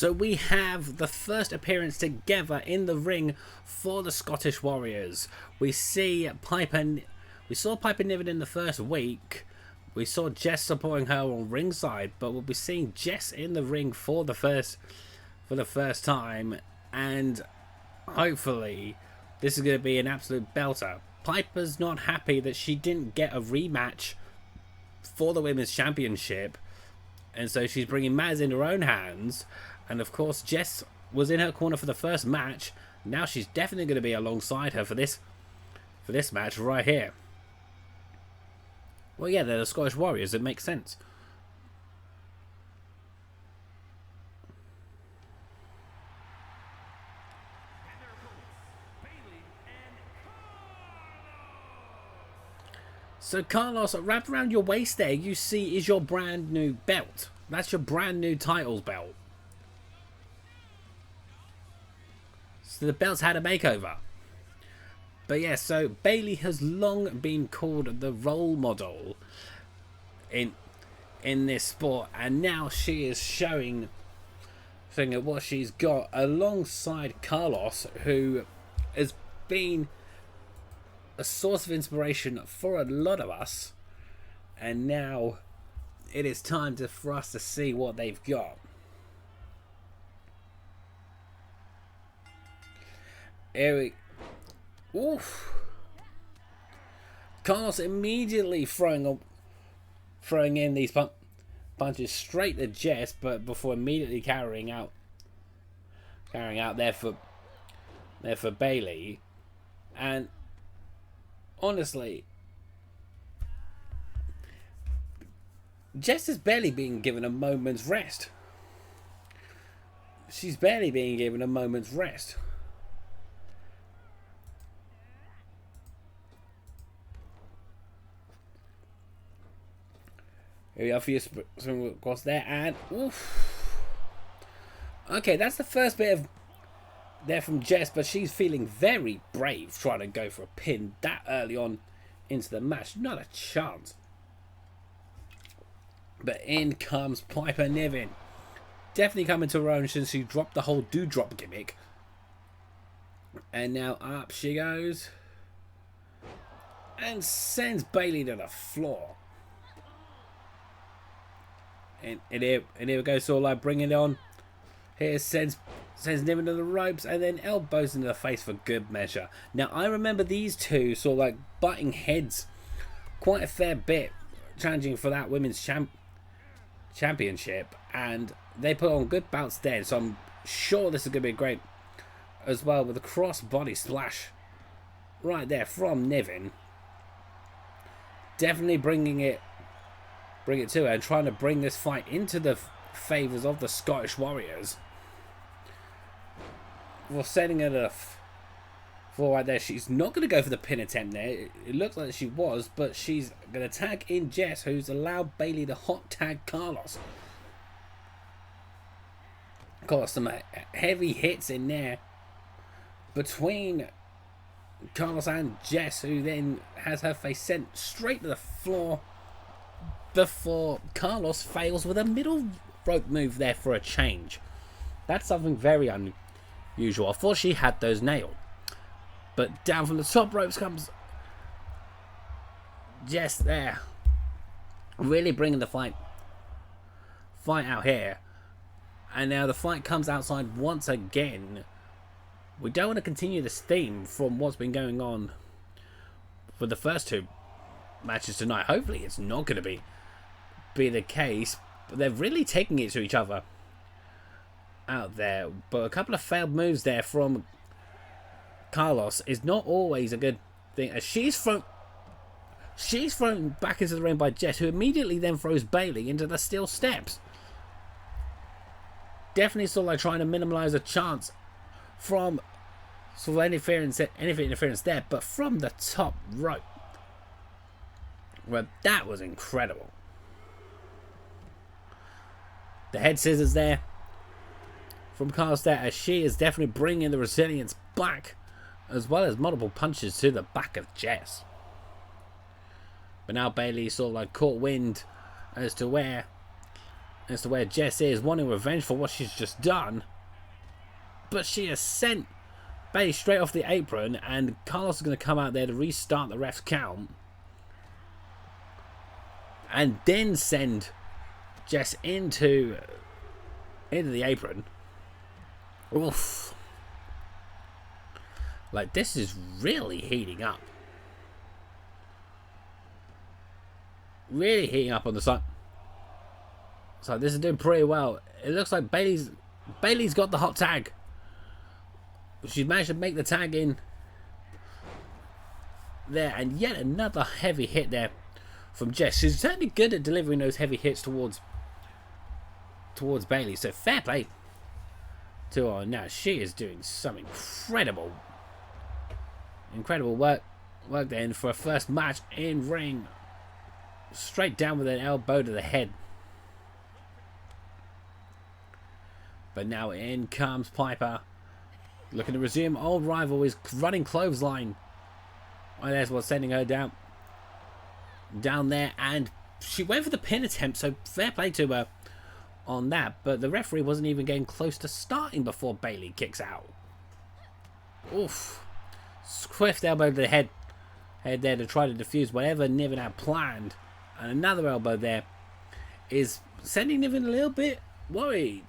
So we have the first appearance together in the ring for the Scottish Warriors. We saw Piper Niven in the first week. We saw Jess supporting her on ringside, but we'll be seeing Jess in the ring for the first time, and hopefully this is going to be an absolute belter. Piper's not happy that she didn't get a rematch for the Women's Championship, and so she's bringing matters in her own hands. And of course, Jess was in her corner for the first match. Now she's definitely going to be alongside her for this match right here. Well, yeah, they're the Scottish Warriors. It makes sense. So Carloss, wrapped around your waist there, you see is your brand new belt. That's your brand new titles belt. So the belt's had a makeover. But yeah, so Bayley has long been called the role model in this sport, and now she is showing what she's got alongside Carloss, who has been a source of inspiration for a lot of us, and now it is time for us to see what they've got. Oof. Carloss immediately throwing in these punches straight to Jess, but before immediately carrying out there for Bayley. And honestly, Jess is barely being given a moment's rest. She's barely being given a moment's rest. Here we are for your swing across there, and oof. Okay, that's the first bit of there from Jess, but she's feeling very brave trying to go for a pin that early on into the match. Not a chance. But in comes Piper Niven. Definitely coming to her own since she dropped the whole do-drop gimmick. And now up she goes. And sends Bayley to the floor. And here we go, so like bringing it on. Here sends Niven to the ropes, and then elbows into the face for good measure. Now I remember these two sort of like butting heads quite a fair bit, challenging for that women's championship, and they put on good bouts then. So I'm sure this is going to be great as well, with a cross body splash right there from Niven. Definitely bring it to her and trying to bring this fight into the favours of the Scottish Warriors. Well, setting her to for right there. She's not going to go for the pin attempt there. It looks like she was, but she's going to tag in Jess, who's allowed Bayley to hot tag Carloss. Got some heavy hits in there between Carloss and Jess, who then has her face sent straight to the floor before Carloss fails with a middle rope move there for a change. That's something very unusual. I thought she had those nailed. But down from the top ropes comes Jess there. Really bringing the fight out here. And now the fight comes outside once again. We don't want to continue this theme from what's been going on for the first two matches tonight. Hopefully it's not going to be the case, but they're really taking it to each other out there. But a couple of failed moves there from Carloss is not always a good thing, as she's thrown back into the ring by Jess, who immediately then throws Bayley into the steel steps. Definitely sort of like trying to minimize a chance from sort of any interference there, but from the top rope. Well, that was incredible. The head scissors there from Carloss there, as she is definitely bringing the resilience back, as well as multiple punches to the back of Jess. But now Bayley sort of like caught wind as to where as to where Jess is, wanting revenge for what she's just done. But she has sent Bayley straight off the apron, and Carloss is going to come out there to restart the ref's count. And then send Jess into the apron. Oof. Like, this is really heating up. Really heating up on the side. So this is doing pretty well. It looks like Bayley's got the hot tag. She's managed to make the tag in there, and yet another heavy hit there from Jess. She's certainly good at delivering those heavy hits towards Bayley. So fair play to her. Now she is doing some incredible work then for a first match in ring. Straight down with an elbow to the head. But now in comes Piper, looking to resume old rivalries, running clothesline. Well, there's what's sending her down there, and she went for the pin attempt, so fair play to her on that. But the referee wasn't even getting close to starting before Bayley kicks out. Oof. Swift elbow to the head there to try to defuse whatever Niven had planned. And another elbow there is sending Niven a little bit worried.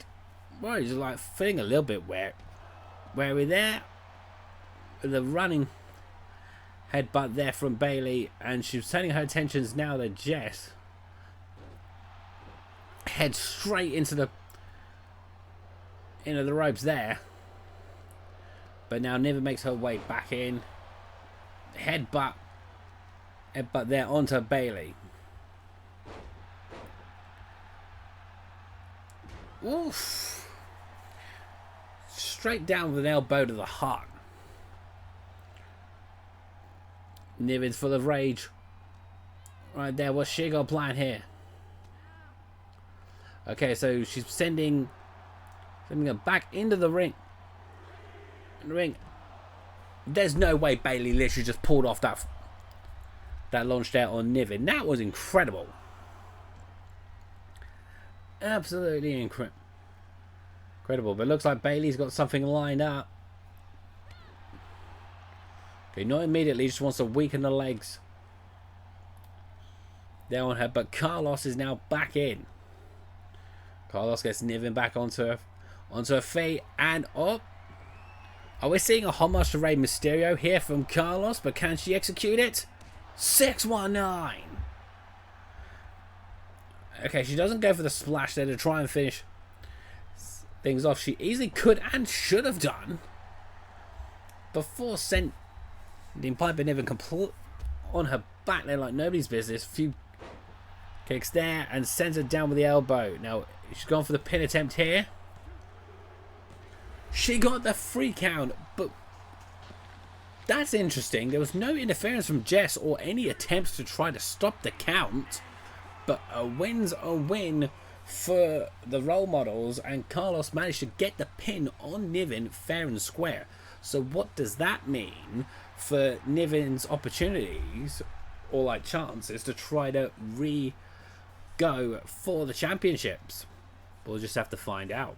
Just like feeling a little bit wary there. The running headbutt there from Bayley, and she's turning her attentions now to Jess. Head straight into the ropes there. But now Niven makes her way back in. Headbutt there onto Bayley. Oof. Straight down with an elbow to the heart. Niven's full of rage. Right there, what's she got planned here? Okay, so she's sending her back into the ring. There's no way Bayley literally just pulled off that launch there on Niven. That was incredible. Absolutely incredible. But it looks like Bayley's got something lined up. Okay, not immediately, just wants to weaken the legs there on her. But Carloss is now back in. Carloss gets Niven back onto her feet, and up. Are we seeing a homage to Rey Mysterio here from Carloss? But can she execute it? 619. Okay, she doesn't go for the splash there to try and finish things off. She easily could and should have done before sending Piper Niven complete on her back there like nobody's business. A few kicks there and sends her down with the elbow. Now she's gone for the pin attempt here. She got the free count, but that's interesting. There was no interference from Jess or any attempts to try to stop the count. But a win's a win for the role models, and Carloss managed to get the pin on Niven fair and square. So what does that mean for Niven's opportunities, or like chances, to try to go for the championships? We'll just have to find out.